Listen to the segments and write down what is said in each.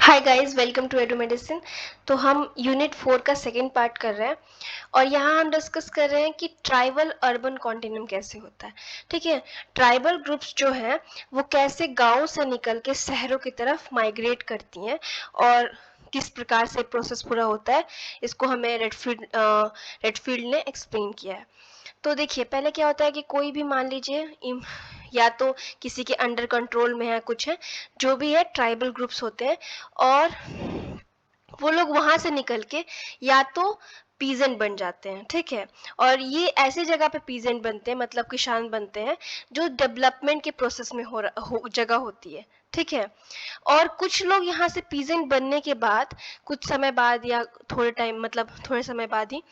Hi guys, welcome to edu medicine. तो हम unit 4 का सेकेंड पार्ट कर रहे हैं और यहाँ हम डिस्कस कर रहे हैं कि ट्राइबल अर्बन कॉन्टिन्यूम कैसे होता है। ठीक है, ट्राइबल ग्रुप्स जो हैं वो कैसे गांव से निकल के शहरों की तरफ माइग्रेट करती हैं और किस प्रकार से प्रोसेस पूरा होता है, इसको हमें रेडफील्ड ने एक्सप्लेन किया है। तो देखिए, पहले क्या होता है कि कोई भी मान लीजिए या तो किसी के अंडर कंट्रोल में है, कुछ है, जो भी है ट्राइबल ग्रुप्स होते हैं और वो लोग वहां से निकल के या तो पीजेंट बन जाते हैं। ठीक है, और ये ऐसी जगह पे पीजेंट बनते हैं, मतलब किसान बनते हैं जो डेवलपमेंट के प्रोसेस में जगह होती है। ठीक है, और कुछ लोग यहाँ से पीजेंट बनने के बाद कुछ समय बाद या थोड़े टाइम मतलब थोड़े समय बाद ही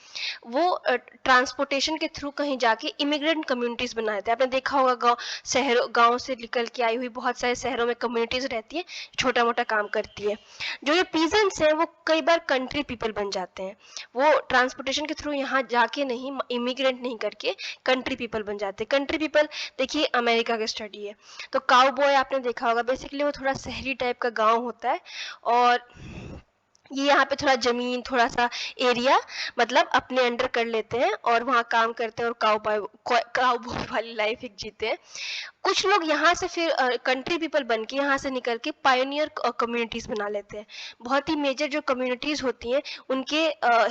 वो ट्रांसपोर्टेशन के थ्रू कहीं जाके इमिग्रेंट कम्युनिटीज बना देते हैं। आपने देखा होगा गाँव से निकल के आई हुई बहुत सारे शहरों में कम्युनिटीज रहती है, छोटा मोटा काम करती है। जो ये पीजेंट्स हैं वो कई बार कंट्री पीपल बन जाते हैं। वो ट्रांसपोर्टेशन के थ्रू यहाँ जाके नहीं, इमिग्रेंट नहीं करके कंट्री पीपल बन जाते हैं। कंट्री पीपल देखिए, अमेरिका का स्टडी है। तो काउ बॉय आपने देखा होगा, बेसिकली वो थोड़ा शहरी टाइप का गांव होता है और ये यहाँ पे थोड़ा जमीन, थोड़ा सा एरिया मतलब अपने अंडर कर लेते हैं और वहाँ काम करते हैं और काउ बॉय वाली लाइफ एक जीते हैं। कुछ लोग यहाँ से फिर कंट्री पीपल बन के यहाँ से निकल के पायोनियर कम्युनिटीज बना लेते हैं। बहुत ही मेजर जो कम्युनिटीज होती हैं उनके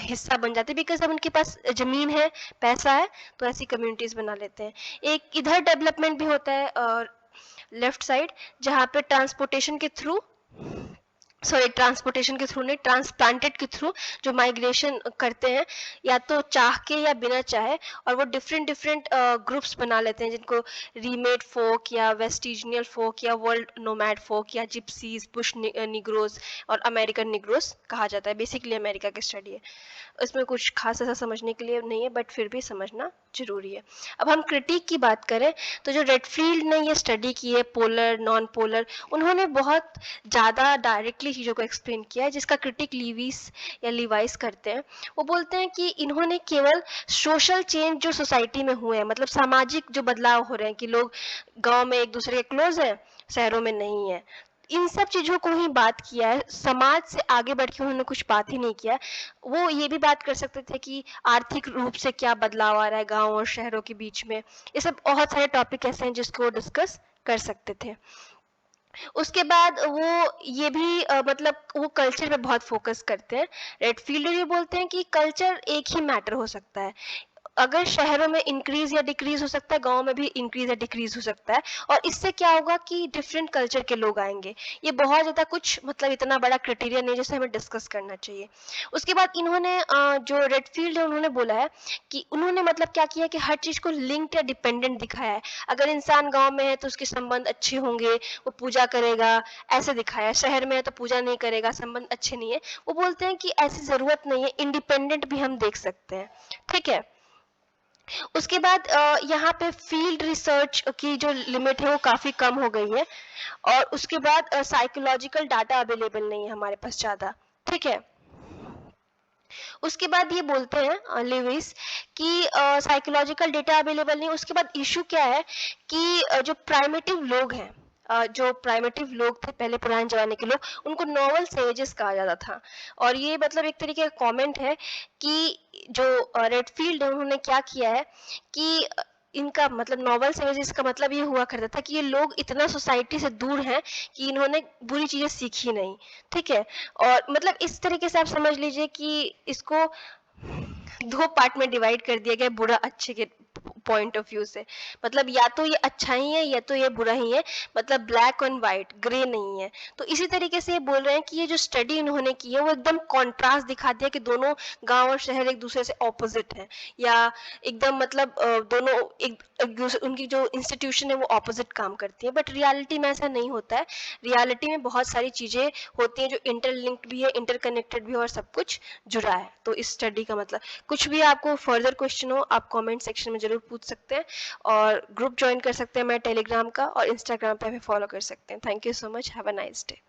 हिस्सा बन जाते हैं, बिकॉज अब उनके पास जमीन है, पैसा है, तो ऐसी कम्युनिटीज बना लेते हैं। एक इधर डेवलपमेंट भी होता है और लेफ्ट साइड, जहाँ पे ट्रांसपोर्टेशन के थ्रू नहीं, ट्रांसप्लांटेड के थ्रू जो माइग्रेशन करते हैं, या तो चाह के या बिना चाहे, और वो डिफरेंट डिफरेंट ग्रुप्स बना लेते हैं जिनको रीमेड फोक या वेस्टिजिनियल फोक या वर्ल्ड नोमैड फोक या जिप्सीज, बुश निग्रोस और अमेरिकन निग्रोस कहा जाता है। बेसिकली अमेरिका की स्टडी है, इसमें कुछ खास ऐसा समझने के लिए नहीं है, बट फिर भी समझना जरूरी है। अब हम क्रिटिक की बात करें तो जो रेडफील्ड ने ये स्टडी की है, पोलर नॉन पोलर, उन्होंने बहुत ज़्यादा डायरेक्टली चीज़ों को एक्सप्लेन किया है, जिसका क्रिटिक लीवाइस करते हैं। वो बोलते हैं कि इन्होंने केवल सोशल चेंज जो सोसाइटी में हुए हैं, मतलब सामाजिक जो बदलाव हो रहे हैं कि लोग गांव में एक दूसरे के क्लोज हैं, शहरों में नहीं है, इन सब चीज़ों को ही बात किया है। समाज से आगे बढ़ के उन्होंने कुछ बात ही नहीं किया। वो ये भी बात कर सकते थे कि आर्थिक रूप से क्या बदलाव आ रहा है गांव और शहरों के बीच में। ये सब बहुत सारे टॉपिक ऐसे हैं जिसको वो डिस्कस कर सकते थे। उसके बाद वो ये भी मतलब वो कल्चर पे बहुत फोकस करते हैं। रेडफील्ड ये बोलते हैं कि कल्चर एक ही मैटर हो सकता है। अगर शहरों में इंक्रीज या डिक्रीज हो सकता है, गांव में भी इंक्रीज या डिक्रीज हो सकता है, और इससे क्या होगा कि डिफरेंट कल्चर के लोग आएंगे। ये बहुत ज़्यादा कुछ मतलब इतना बड़ा क्राइटेरिया नहीं जैसे हमें डिस्कस करना चाहिए। उसके बाद इन्होंने जो रेडफील्ड है उन्होंने बोला है कि उन्होंने मतलब क्या किया कि हर चीज़ को लिंक्ड या डिपेंडेंट दिखाया है। अगर इंसान गाँव में है तो उसके संबंध अच्छे होंगे, वो पूजा करेगा, ऐसे दिखाया है। शहर में है तो पूजा नहीं करेगा, संबंध अच्छे नहीं है। वो बोलते हैं कि ऐसी ज़रूरत नहीं है, इंडिपेंडेंट भी हम देख सकते हैं। ठीक है, उसके बाद यहाँ पे फील्ड रिसर्च की जो लिमिट है वो काफ़ी कम हो गई है, और उसके बाद साइकोलॉजिकल डाटा अवेलेबल नहीं है हमारे पास ज़्यादा। ठीक है, उसके बाद ये बोलते हैं लिविस कि साइकोलॉजिकल डेटा अवेलेबल नहीं। उसके बाद इशू क्या है कि जो प्राइमेटिव लोग हैं, जो प्राइमेटिव लोग थे पहले पुराने जमाने के लोग, उनको नॉवल सेवेजेस कहा जाता था। और ये मतलब एक तरीके का कमेंट है कि जो रेडफील्ड है उन्होंने क्या किया है कि इनका मतलब नॉवल सेवेजेस का मतलब ये हुआ करता था कि ये लोग इतना सोसाइटी से दूर हैं कि इन्होंने बुरी चीज़ें सीखी नहीं। ठीक है, और मतलब इस तरीके से आप समझ लीजिए कि इसको दो पार्ट में डिवाइड कर दिया गया, बुरा अच्छे के पॉइंट ऑफ व्यू से। मतलब या तो ये अच्छा ही है या तो ये बुरा ही है, मतलब ब्लैक एंड व्हाइट, ग्रे नहीं है। तो इसी तरीके से ये बोल रहे हैं कि ये जो स्टडी इन्होंने की है वो एकदम कॉन्ट्रास्ट दिखा दिया कि दोनों गांव और शहर एक दूसरे से ऑपोजिट है, या एकदम मतलब दोनों एक दूसरे, उनकी जो इंस्टीट्यूशन है वो ऑपोजिट काम करती है। बट रियलिटी में ऐसा नहीं होता है। रियलिटी में बहुत सारी चीज़ें होती हैं जो इंटरलिंक्ड भी है, इंटरकनेक्टेड भी है, और सब कुछ जुड़ा है। तो इस स्टडी का मतलब कुछ भी आपको फर्दर क्वेश्चन हो आप कमेंट सेक्शन में जरूर पूछ सकते हैं, और ग्रुप ज्वाइन कर सकते हैं मैं टेलीग्राम का, और इंस्टाग्राम पे भी फॉलो कर सकते हैं। Thank you so much, have a nice day.